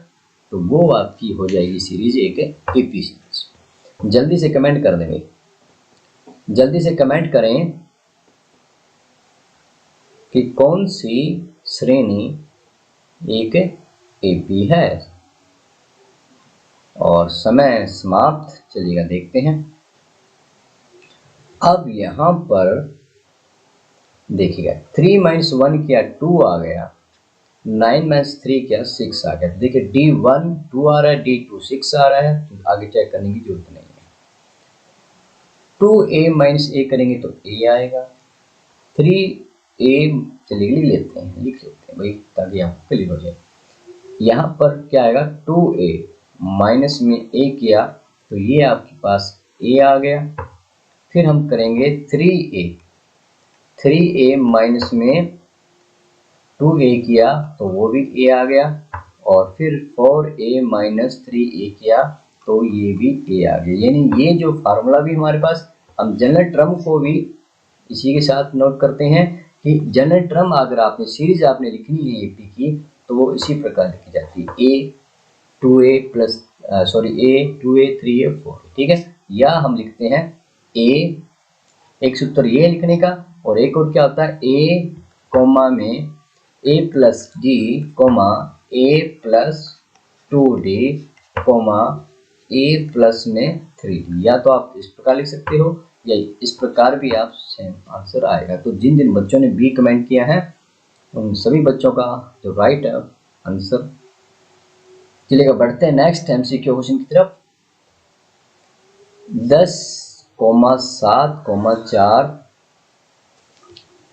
तो वो आपकी हो जाएगी सीरीज एक एपी सीरीज। जल्दी से कमेंट कर देंगे, जल्दी से कमेंट करें कि कौन सी श्रेणी एक एपी है, और समय समाप्त। चलिएगा देखते हैं। अब यहां पर देखिएगा 3 माइनस 1 किया 2 आ गया, 9 माइनस 3 किया 6 आ गया। देखिए D1 2 आ रहा है, D2 6 आ रहा है, तो आगे चेक करने की जरूरत नहीं है। 2a माइनस a करेंगे तो a आएगा, 3a चलिए लिख लेते हैं भाई, ताकि आपको क्लियर हो जाए। यहाँ पर क्या आएगा, 2a माइनस में a किया तो ये आपके पास a आ गया। फिर हम करेंगे 3a माइनस में 2a किया तो वो भी a आ गया, और फिर 4a माइनस 3a किया तो ये भी a आ गया। यानी ये जो फार्मूला भी हमारे पास, हम जनरल टर्म को भी इसी के साथ नोट करते हैं कि जनरल टर्म अगर आपने सीरीज आपने लिखनी है एपी की, तो वो इसी प्रकार लिखी जाती है, a 2a 3a 4, ठीक है। या हम लिखते हैं एक सूत्र ये लिखने का, और एक और क्या होता है, a कॉमा में a plus D comma a plus 2d comma a plus में 3d। या तो आप इस प्रकार लिख सकते हो या इस प्रकार भी आप सेम आंसर आएगा। तो जिन जिन बच्चों ने बी कमेंट किया है उन सभी बच्चों का जो राइट आंसर चलिएगा बढ़ते हैं नेक्स्ट एमसीक्यू क्वेश्चन की तरफ। 10,7,4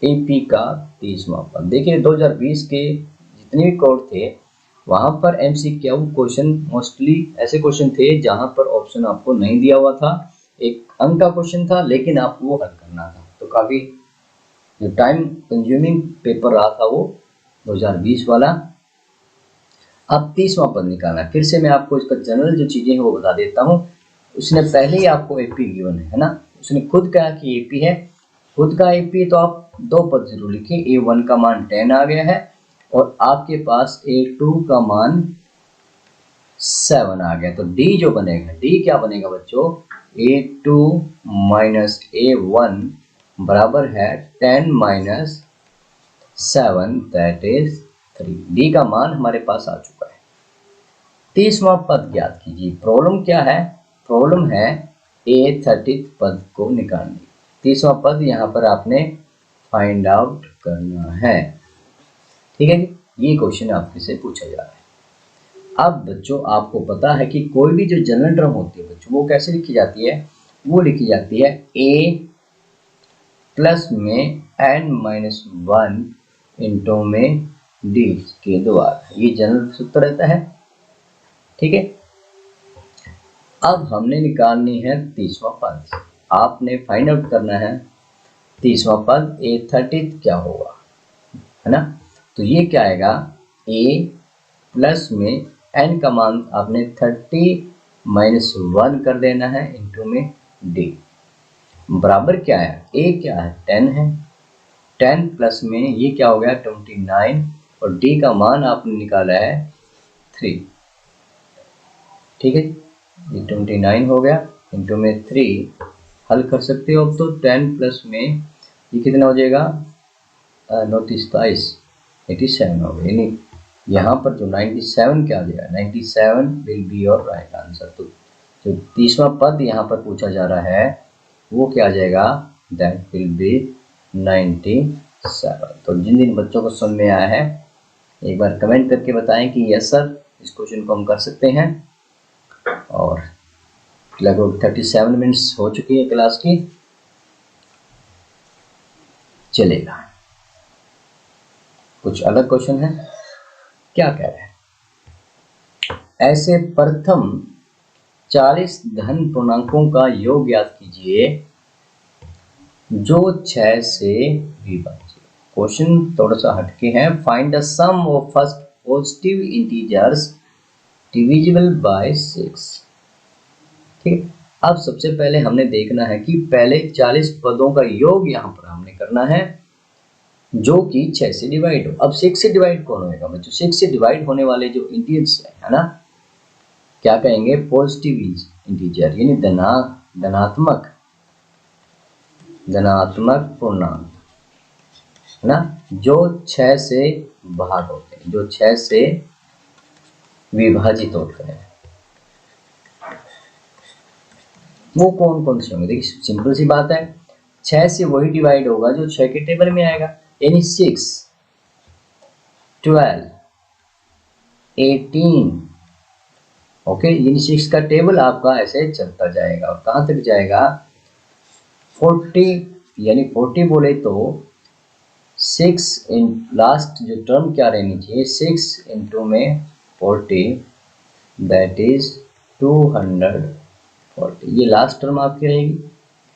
एपी का 30वां पद। देखिए 2020 के जितने भी कोड थे वहां पर एमसीक्यू क्वेश्चन मोस्टली ऐसे क्वेश्चन थे जहां पर ऑप्शन आपको नहीं दिया हुआ था, एक अंक का क्वेश्चन था लेकिन आपको वो हल करना था। तो काफी जो टाइम कंज्यूमिंग पेपर रहा था वो 2020 वाला। अब 30वां पद निकालना है। फिर से मैं आपको इसका जनरल जो चीजें हैं वो बता देता हूँ। उसने पहले ही आपको एपी गिवन है ना, उसने खुद कहा कि एपी है, खुद का एपी, तो आप दो पद जरूर लिखिए। A1 का मान 10 आ गया है और आपके पास A2 का मान 7 आ गया। तो D जो बनेगा, D क्या बनेगा बच्चों, A2 माइनस A1 बराबर है 10 माइनस 7 दैट इज 3। D का मान हमारे पास आ चुका है। 30वां पद ज्ञात कीजिए। प्रॉब्लम क्या है, प्रॉब्लम है A30 पद को निकालनी। 30वां पद यहाँ पर आपने फाइंड आउट करना है, ठीक है। ये क्वेश्चन आपके से पूछा जा रहा है। अब बच्चों आपको पता है कि कोई भी जो जनरल टर्म होती है बच्चों वो कैसे लिखी जाती है, वो लिखी जाती है A प्लस में n-1 इंटू में D के द्वारा। ये जनरल सूत्र रहता है, ठीक है। अब हमने निकालनी है 30वां पद। आपने फाइंड आउट करना है 30वां पद A30 क्या होगा, है ना। तो ये क्या आएगा, A प्लस में n का मान आपने 30 माइनस 1 कर देना है इंटू में D बराबर क्या है, A क्या है 10 है, 10 प्लस में ये क्या हो गया 29 और D का मान आपने निकाला है 3, ठीक है। ये 29 हो गया इंटू में 3 हल कर सकते हो। अब तो 10 प्लस में ये कितना हो जाएगा, 87 हो गया। यानी यहाँ पर जो 97 क्या आ जाएगा, 97 will be your right answer. तो जो 30वां पद यहाँ पर पूछा जा रहा है वो क्या आ जाएगा, दैट विल बी 97। तो जिन जिन बच्चों को समझ में आया है एक बार कमेंट करके बताएं कि यस सर इस क्वेश्चन को हम कर सकते हैं। और लगभग 37 मिनट्स हो चुकी है क्लास की, चलेगा। कुछ अलग क्वेश्चन है, क्या कह रहे हैं, ऐसे प्रथम 40 धन पूर्णांकों का योग ज्ञात कीजिए जो 6 से विभाज्य। क्वेश्चन थोड़ा सा हटके है। Find the sum of first positive integers divisible by 6, ठीक है। अब सबसे पहले हमने देखना है कि पहले 40 पदों का योग यहाँ पर हमने करना है जो कि 6 से डिवाइड हो। अब 6 से डिवाइड कौन होगा बच्चों, 6 से डिवाइड होने वाले जो इंटीजर्स है ना, क्या कहेंगे, पॉजिटिव इंटीजर यानी धनात्मक पूर्णांक, है ना, जो 6 से भाग होते हैं, जो 6 से विभाजित होते हैं। वो कौन कौन से होंगे, देखिए सिंपल सी बात है, 6 से वही डिवाइड होगा जो 6 के टेबल में आएगा, यानी 6, 12, 18, ओके। यानी 6 का टेबल आपका ऐसे चलता जाएगा और कहाँ तक जाएगा, 40, यानी 40 बोले तो 6 इन लास्ट जो टर्म क्या रहनी चाहिए, 6 इंटू में 40 दैट इज 240, ये लास्ट टर्म आपकी रहेगी,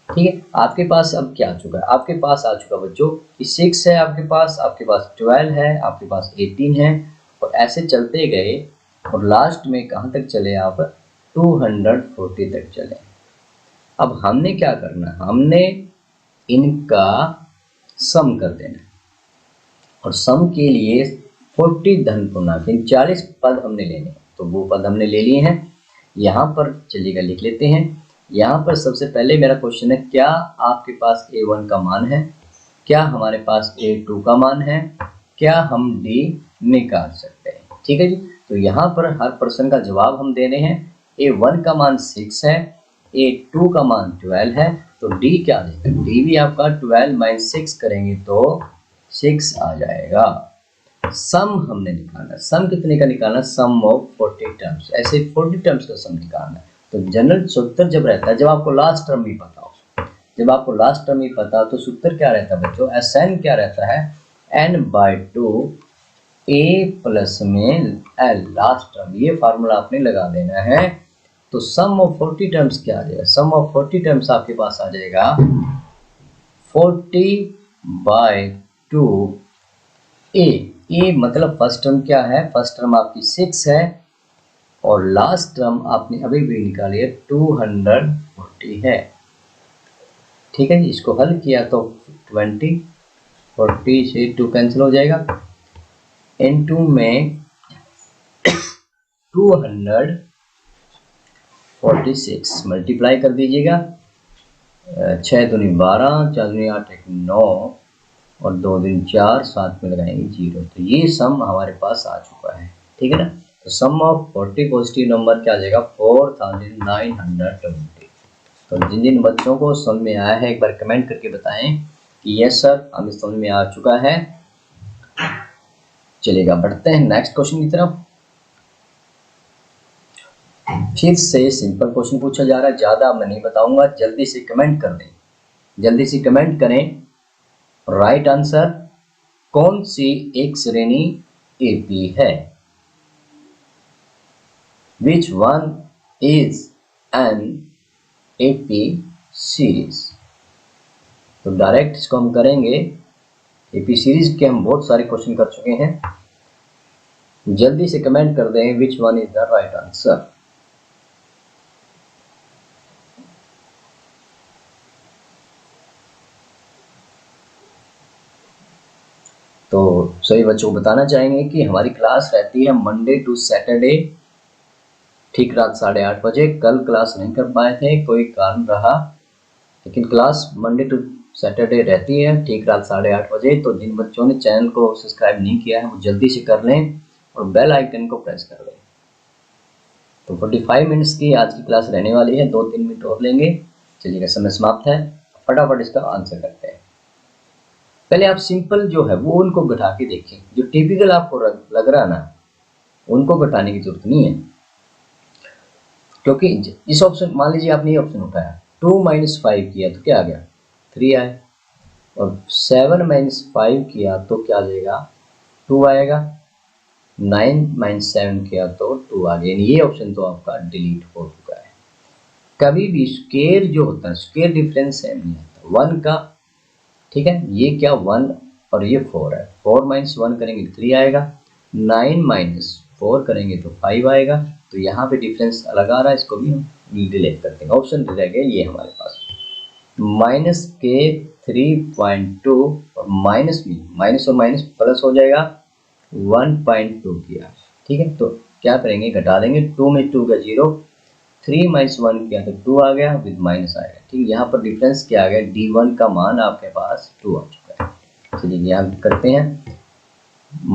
ठीक है। आपके पास अब क्या आ चुका है, आपके पास आ चुका बच्चों कि 6 है आपके पास 12 है, आपके पास 18 है, और ऐसे चलते गए और लास्ट में कहाँ तक चले आप, 240 तक चले। अब हमने क्या करना है, हमने इनका सम कर देना है और सम के लिए 40 धन पूर्णांक 40 पद हमने लेने हैं, तो वो पद हमने ले लिए हैं। यहाँ पर चलिएगा लिख लेते हैं। यहाँ पर सबसे पहले मेरा क्वेश्चन है, क्या आपके पास A1 का मान है, क्या हमारे पास A2 का मान है, क्या हम D निकाल सकते हैं, ठीक है जी। तो यहाँ पर हर प्रश्न का जवाब हम दे रहे हैं। A1 का मान 6 है, A2 का मान 12 है, तो D क्या आ जाएगा, D भी आपका 12 माइनस 6 करेंगे तो 6 आ जाएगा। सम हमने निकालना है। सम कितने का निकालना है? सम ऑफ 40 टर्म्स। ऐसे 40 टर्म्स का सम निकालना है। तो जनरल सूत्र जब रहता है, जब आपको लास्ट टर्म भी पता हो, जब आपको लास्ट टर्म ही पता हो तो सूत्र क्या रहता है बच्चों? एस एन क्या रहता है? n/2 a प्लस में l लास्ट टर्म। ये फार्मूला आपने लगा देना है। तो सम ऑफ 40 टर्म्स क्या आ जाएगा? सम ऑफ 40 टर्म्स आपके पास आ जाएगा 40/2 ए मतलब फर्स्ट टर्म क्या है? फर्स्ट टर्म आपकी 6 है और लास्ट टर्म आपने अभी भी निकाली है 240 है। ठीक है जी, इसको हल किया तो 20, 40 से 2 कैंसिल हो जाएगा। इनटू में 246 मल्टीप्लाई कर दीजिएगा। 6 दूनी 12, 4 दूनी 8, 1 9 और 2 दिन 4, साथ में लगाएंगे 0। तो ये सम हमारे पास आ चुका है। ठीक है ना? तो सम ऑफ 40 पॉजिटिव नंबर क्या आ जाएगा? 4920। तो जिन जिन बच्चों को समझ में आया है एक बार कमेंट करके बताएं कि यस सर हमें समझ में आ चुका है। चलिएगा बढ़ते हैं नेक्स्ट क्वेश्चन की तरफ। फिर से सिंपल क्वेश्चन पूछा जा रहा है, ज़्यादा मैं नहीं बताऊंगा, जल्दी से कमेंट कर दें, जल्दी से कमेंट करें। राइट आंसर, कौन सी एक श्रेणी एपी है? Which one is an AP series? तो डायरेक्ट इसको हम करेंगे। एपी सीरीज के हम बहुत सारे क्वेश्चन कर चुके हैं। जल्दी से कमेंट कर दें which one is the right answer. तो सभी बच्चों को बताना चाहेंगे कि हमारी क्लास रहती है मंडे टू सैटरडे, ठीक रात 8:30 बजे। कल क्लास नहीं कर पाए थे, कोई कारण रहा, लेकिन क्लास मंडे टू सैटरडे रहती है ठीक रात 8:30 बजे। तो जिन बच्चों ने चैनल को सब्सक्राइब नहीं किया है वो जल्दी से कर लें और बेल आइकन को प्रेस कर लें। तो 45 मिनट्स की आज की क्लास रहने वाली है, 2-3 मिनट और लेंगे। चलिएगा, समय समाप्त है, फटाफट इसका आंसर करते हैं। पहले आप सिंपल जो है वो उनको घटा के देखें, जो टिपिकल आपको लग रहा ना उनको घटाने की जरूरत नहीं है, क्योंकि इस ऑप्शन, मान लीजिए आपने ये ऑप्शन उठाया, 2 - 5 किया तो क्या आ गया? 3 आया, और 7 - 5 किया तो क्या आ जाएगा? 2 आएगा। 9 - 7 किया तो 2 आ गया। ये ऑप्शन तो आपका डिलीट हो चुका है। कभी भी स्क्वायर जो होता है, स्क्वायर डिफरेंस सेम नहीं आता 1 का। ठीक है, ये क्या 1 और ये 4 है। 4 - 1 करेंगे 3 आएगा, 9 - 4 करेंगे तो 5 आएगा। तो यहाँ पे डिफरेंस अलग आ रहा है, इसको भी हम डिलीट करते हैं। ऑप्शन रह गया ये हमारे पास माइनस के 3.2 और माइनस में माइनस और माइनस प्लस हो जाएगा 1.2 किया। ठीक है, तो क्या करेंगे? घटा देंगे। 2 में 2 का 0, 3 - 1 किया तो 2 आ गया, विद माइनस आएगा। ठीक, यहाँ पर डिफरेंस क्या आ गया? D1 का मान आपके पास 2 आ चुका है। चलिए यहाँ करते हैं,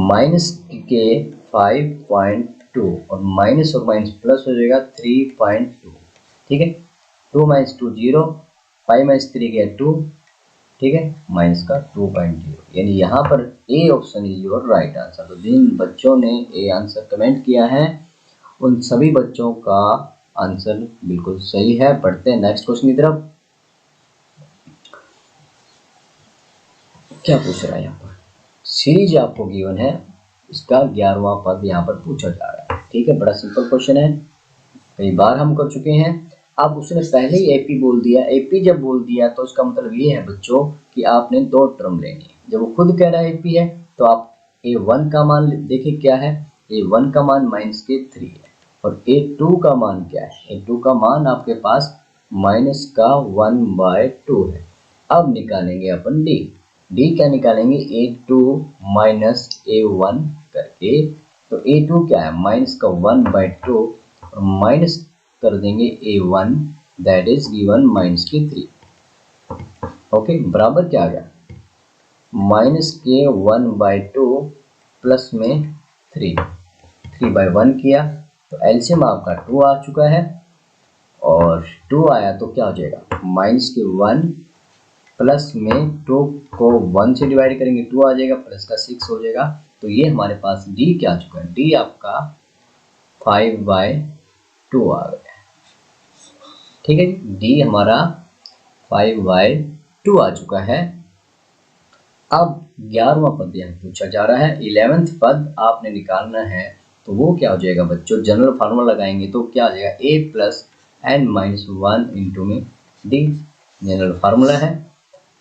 माइनस के 5.2 और माइनस प्लस हो जाएगा 3.2। ठीक है, 2 - 2 0, 5 - 3 गया 2। ठीक है, माइनस का 2.0, यानी यहाँ पर A option is your right answer. तो जिन बच्चों ने ए आंसर कमेंट किया है उन सभी बच्चों का आंसर बिल्कुल सही है। पढ़ते हैं नेक्स्ट क्वेश्चन की तरफ। क्या पूछ रहा है यहाँ पर? सीरीज आपको गिवन है, इसका 11वां पद यहाँ पर पूछा जा रहा है। ठीक है, बड़ा सिंपल क्वेश्चन है, कई बार हम कर चुके हैं। अब उसने पहले ही एपी बोल दिया। एपी जब बोल दिया तो उसका मतलब ये है बच्चों कि आपने 2 टर्म लेनी है। जब वो खुद कह रहा है एपी है तो आप A1 का मान देखिए क्या है। A1 का मान -3 है और A2 का मान क्या है? A2 का मान आपके पास -1/2 है। अब निकालेंगे अपन डी क्या निकालेंगे? A2 - A1 करके। तो A2 क्या है? -1/2 और माइनस कर देंगे A1, that is given -3। Okay, बराबर क्या आ गया? -1/2 प्लस में 3/1 किया तो एलसीएम आपका 2 आ चुका है। और 2 आया तो क्या हो जाएगा? -1 प्लस में 2 को 1 से डिवाइड करेंगे 2 आ जाएगा, प्लस का 6 हो जाएगा। तो तो ये हमारे पास डी क्या आ चुका है, डी आपका 5/2 आ गया। ठीक है, डी हमारा 5/2 आ चुका है। अब 11वां पद यहाँ पूछा जा रहा है, 11th पद आपने निकालना है, तो वो क्या हो जाएगा बच्चों, जनरल फार्मूला लगाएंगे तो क्या आ जाएगा, a plus n minus 1 into में d, जनरल फार्मूला है।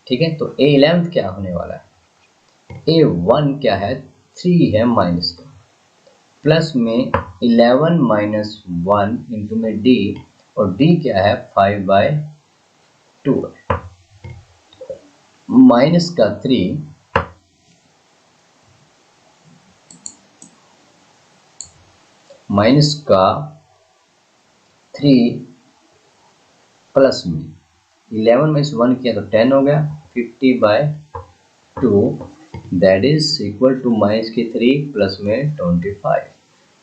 ठीक है, तो a 11th क्या होने वाला है, a1 क्या है, 3 है माइनस 2, प्लस में 11 माइनस 1 इंटू में d, और d क्या है 5/2 है, माइनस का 3 माइनस का 3 प्लस में 11 माइनस 1 किया तो 10 हो गया, 50/2 that is equal to minus के 3 प्लस में 25।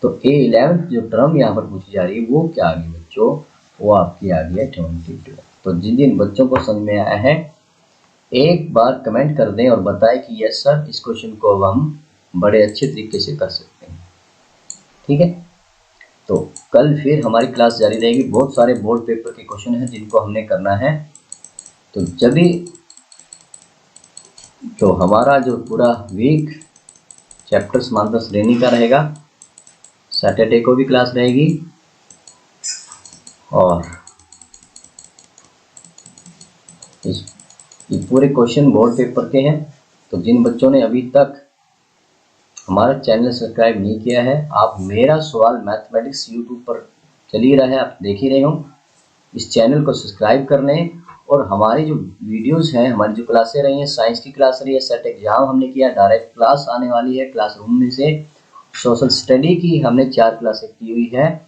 तो a11 जो टर्म यहाँ पर पूछी जा रही है वो क्या आ गई बच्चों, वो आपकी आ गई है 22। तो जिन जिन बच्चों को समझ में आया है एक बार कमेंट कर दें और बताएं कि यस सर इस क्वेश्चन को अब हम बड़े अच्छे तरीके से कर सकते हैं। ठीक है, तो कल फिर हमारी क्लास जारी रहेगी। बहुत सारे बोर्ड पेपर के क्वेश्चन हैं जिनको हमने करना है, तो जब भी जो हमारा जो पूरा वीक चैप्टर समांतर श्रेणी का रहेगा, सैटरडे को भी क्लास रहेगी, और ये पूरे क्वेश्चन बोर्ड पेपर के हैं। तो जिन बच्चों ने अभी तक हमारा चैनल सब्सक्राइब नहीं किया है, आप मेरा सवाल मैथमेटिक्स यूट्यूब पर चल ही रहा है, आप देख ही रहे हो, इस चैनल को सब्सक्राइब कर लें। और हमारी जो वीडियोस हैं, हमारी जो क्लासें रही हैं, साइंस की क्लास रही है, सेट एग्जाम हमने किया, डायरेक्ट क्लास आने वाली है क्लासरूम में से, सोशल स्टडी की हमने 4 क्लासें की हुई है,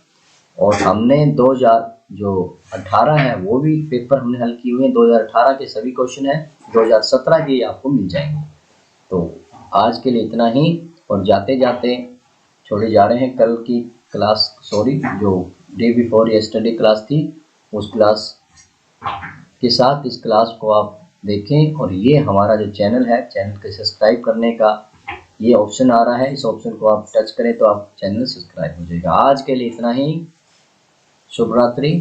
और हमने 2018 है वो भी पेपर हमने हल किए हुए हैं, 2018 के सभी क्वेश्चन हैं, 2017 के आपको मिल जाएंगे। तो आज के लिए इतना ही, और जाते जाते छोड़े जा रहे हैं कल की क्लास, जो डे बिफोर यस्टरडे क्लास थी, उस क्लास के साथ इस क्लास को आप देखें। और ये हमारा जो चैनल है, चैनल को सब्सक्राइब करने का ये ऑप्शन आ रहा है, इस ऑप्शन को आप टच करें तो आप चैनल सब्सक्राइब हो जाएगा। आज के लिए इतना ही, शुभ रात्रि।